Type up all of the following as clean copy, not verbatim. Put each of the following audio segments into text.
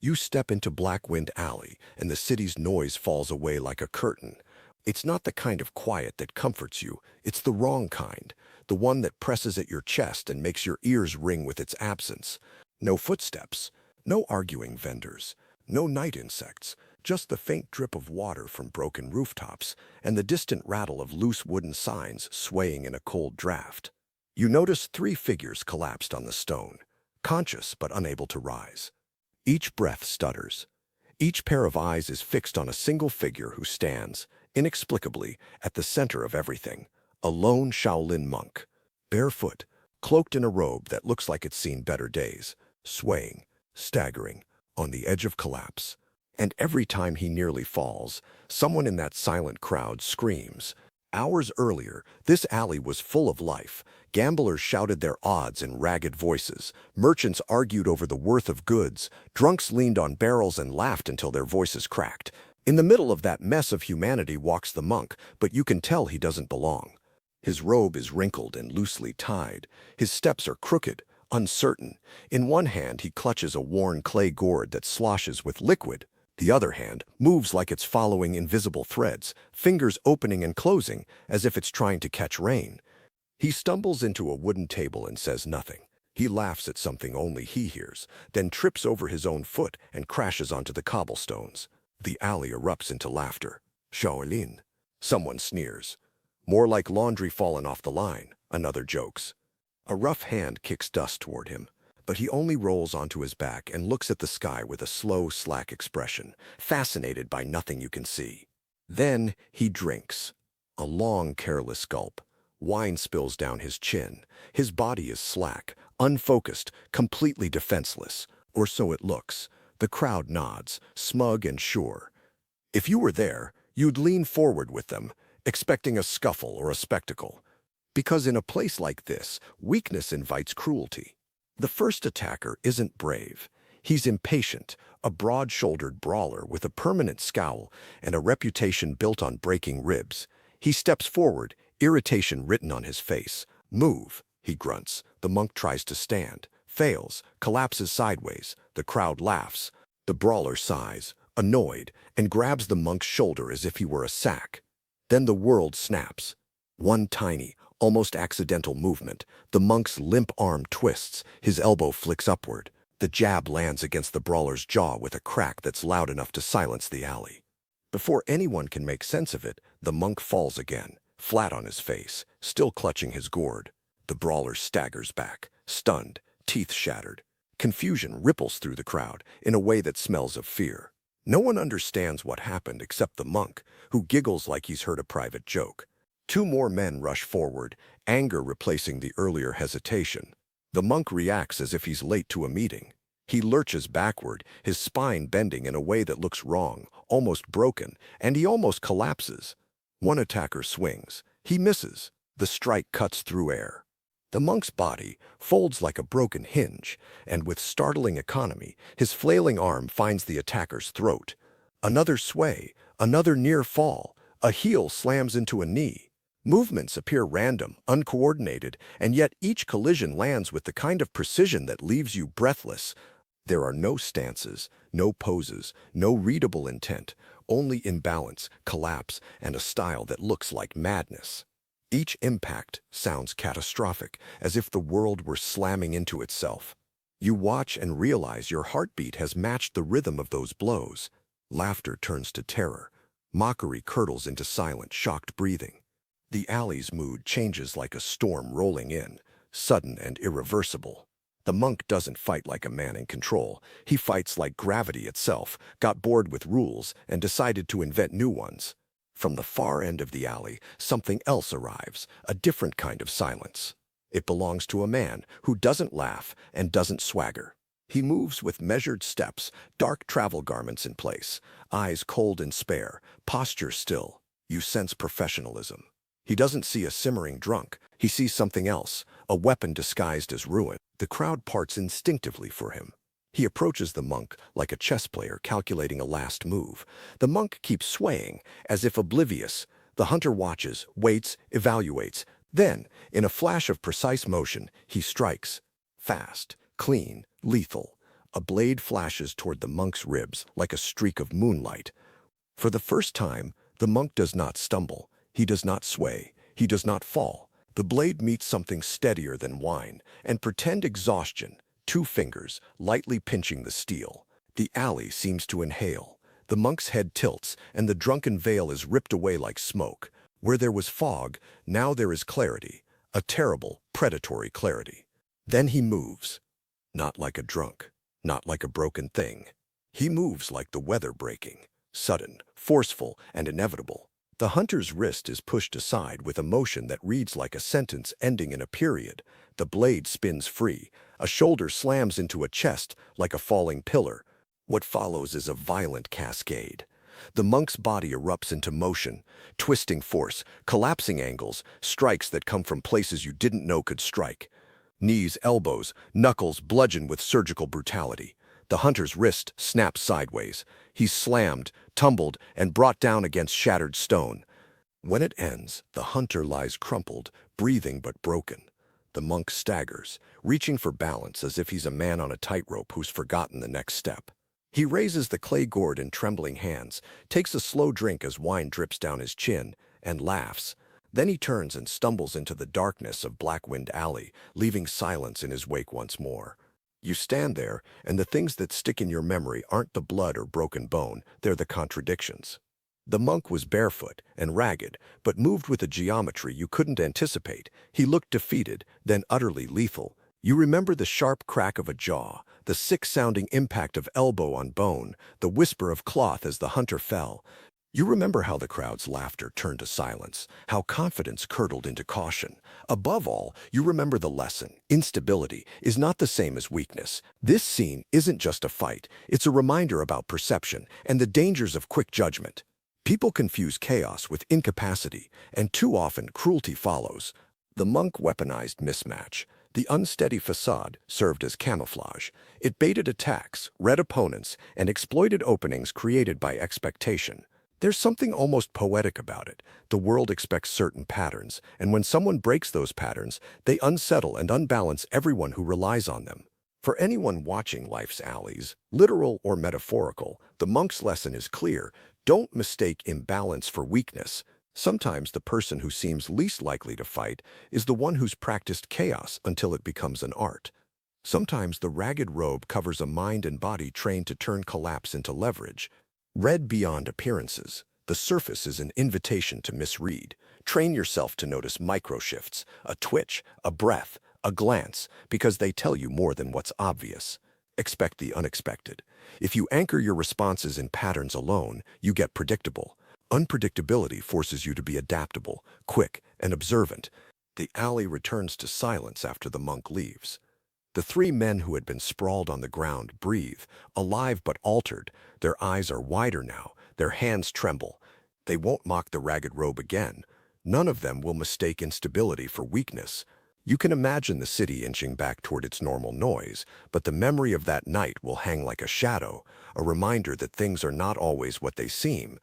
You step into Black Wind Alley, and the city's noise falls away like a curtain. It's not the kind of quiet that comforts you, it's the wrong kind, the one that presses at your chest and makes your ears ring with its absence. No footsteps, no arguing vendors, no night insects, just the faint drip of water from broken rooftops and the distant rattle of loose wooden signs swaying in a cold draft. You notice three figures collapsed on the stone, conscious but unable to rise. Each breath stutters. Each pair of eyes is fixed on a single figure who stands, inexplicably, at the center of everything, a lone Shaolin monk, barefoot, cloaked in a robe that looks like it's seen better days, swaying, staggering, on the edge of collapse. And every time he nearly falls, someone in that silent crowd screams. Hours earlier, this alley was full of life. Gamblers shouted their odds in ragged voices. Merchants argued over the worth of goods. Drunks leaned on barrels and laughed until their voices cracked. In the middle of that mess of humanity walks the monk, but you can tell he doesn't belong. His robe is wrinkled and loosely tied. His steps are crooked, uncertain. In one hand, he clutches a worn clay gourd that sloshes with liquid. The other hand moves like it's following invisible threads, fingers opening and closing as if it's trying to catch rain. He stumbles into a wooden table and says nothing. He laughs at something only he hears, then trips over his own foot and crashes onto the cobblestones. The alley erupts into laughter. Shaolin. Someone sneers. More like laundry fallen off the line, another jokes. A rough hand kicks dust toward him, but he only rolls onto his back and looks at the sky with a slow, slack expression, fascinated by nothing you can see. Then he drinks. A long, careless gulp. Wine spills down his chin. His body is slack, unfocused, completely defenseless. Or so it looks. The crowd nods, smug and sure. If you were there, you'd lean forward with them, expecting a scuffle or a spectacle. Because in a place like this, weakness invites cruelty. The first attacker isn't brave. He's impatient, a broad-shouldered brawler with a permanent scowl and a reputation built on breaking ribs. He steps forward, irritation written on his face. Move, he grunts. The monk tries to stand, fails, collapses sideways. The crowd laughs. The brawler sighs, annoyed, and grabs the monk's shoulder as if he were a sack. Then the world snaps. One tiny, almost accidental movement. The monk's limp arm twists, his elbow flicks upward. The jab lands against the brawler's jaw with a crack that's loud enough to silence the alley. Before anyone can make sense of it, the monk falls again, flat on his face, still clutching his gourd. The brawler staggers back, stunned, teeth shattered. Confusion ripples through the crowd in a way that smells of fear. No one understands what happened except the monk, who giggles like he's heard a private joke. Two more men rush forward, anger replacing the earlier hesitation. The monk reacts as if he's late to a meeting. He lurches backward, his spine bending in a way that looks wrong, almost broken, and he almost collapses. One attacker swings. He misses. The strike cuts through air. The monk's body folds like a broken hinge, and with startling economy, his flailing arm finds the attacker's throat. Another sway, another near fall. A heel slams into a knee. Movements appear random, uncoordinated, and yet each collision lands with the kind of precision that leaves you breathless. There are no stances, no poses, no readable intent, only imbalance, collapse, and a style that looks like madness. Each impact sounds catastrophic, as if the world were slamming into itself. You watch and realize your heartbeat has matched the rhythm of those blows. Laughter turns to terror. Mockery curdles into silent, shocked breathing. The alley's mood changes like a storm rolling in, sudden and irreversible. The monk doesn't fight like a man in control. He fights like gravity itself, got bored with rules, and decided to invent new ones. From the far end of the alley, something else arrives, a different kind of silence. It belongs to a man who doesn't laugh and doesn't swagger. He moves with measured steps, dark travel garments in place, eyes cold and spare, posture still. You sense professionalism. He doesn't see a simmering drunk. He sees something else, a weapon disguised as ruin. The crowd parts instinctively for him. He approaches the monk like a chess player calculating a last move. The monk keeps swaying, as if oblivious. The hunter watches, waits, evaluates. Then, in a flash of precise motion, he strikes. Fast, clean, lethal. A blade flashes toward the monk's ribs like a streak of moonlight. For the first time, the monk does not stumble. He does not sway. He does not fall. The blade meets something steadier than wine, and pretend exhaustion, 2 fingers, lightly pinching the steel. The alley seems to inhale. The monk's head tilts, and the drunken veil is ripped away like smoke. Where there was fog, now there is clarity, a terrible, predatory clarity. Then he moves, not like a drunk, not like a broken thing. He moves like the weather breaking, sudden, forceful, and inevitable. The hunter's wrist is pushed aside with a motion that reads like a sentence ending in a period. The blade spins free. A shoulder slams into a chest like a falling pillar. What follows is a violent cascade. The monk's body erupts into motion, twisting force, collapsing angles, strikes that come from places you didn't know could strike. Knees, elbows, knuckles bludgeon with surgical brutality. The hunter's wrist snaps sideways. He's slammed, tumbled, and brought down against shattered stone. When it ends, the hunter lies crumpled, breathing but broken. The monk staggers, reaching for balance as if he's a man on a tightrope who's forgotten the next step. He raises the clay gourd in trembling hands, takes a slow drink as wine drips down his chin, and laughs. Then he turns and stumbles into the darkness of Blackwind Alley, leaving silence in his wake once more. You stand there, and the things that stick in your memory aren't the blood or broken bone, they're the contradictions. The monk was barefoot and ragged, but moved with a geometry you couldn't anticipate. He looked defeated, then utterly lethal. You remember the sharp crack of a jaw, the sick-sounding impact of elbow on bone, the whisper of cloth as the hunter fell. You remember how the crowd's laughter turned to silence, how confidence curdled into caution. Above all, you remember the lesson. Instability is not the same as weakness. This scene isn't just a fight. It's a reminder about perception and the dangers of quick judgment. People confuse chaos with incapacity, and too often cruelty follows. The monk weaponized mismatch. The unsteady facade served as camouflage. It baited attacks, read opponents, and exploited openings created by expectation. There's something almost poetic about it. The world expects certain patterns, and when someone breaks those patterns, they unsettle and unbalance everyone who relies on them. For anyone watching life's alleys, literal or metaphorical, the monk's lesson is clear. Don't mistake imbalance for weakness. Sometimes the person who seems least likely to fight is the one who's practiced chaos until it becomes an art. Sometimes the ragged robe covers a mind and body trained to turn collapse into leverage. Read beyond appearances. The surface is an invitation to misread. Train yourself to notice microshifts, a twitch, a breath, a glance, because they tell you more than what's obvious. Expect the unexpected. If you anchor your responses in patterns alone, you get predictable. Unpredictability forces you to be adaptable, quick, and observant. The alley returns to silence after the monk leaves. The 3 men who had been sprawled on the ground breathe, alive but altered. Their eyes are wider now, their hands tremble. They won't mock the ragged robe again. None of them will mistake instability for weakness. You can imagine the city inching back toward its normal noise, but the memory of that night will hang like a shadow, a reminder that things are not always what they seem.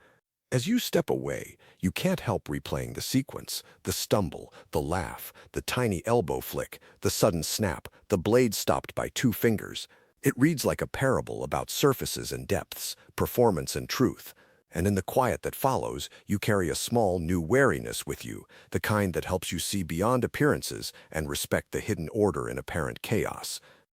As you step away, you can't help replaying the sequence, the stumble, the laugh, the tiny elbow flick, the sudden snap, the blade stopped by 2 fingers. It reads like a parable about surfaces and depths, performance and truth. And in the quiet that follows, you carry a small, new wariness with you, the kind that helps you see beyond appearances and respect the hidden order in apparent chaos.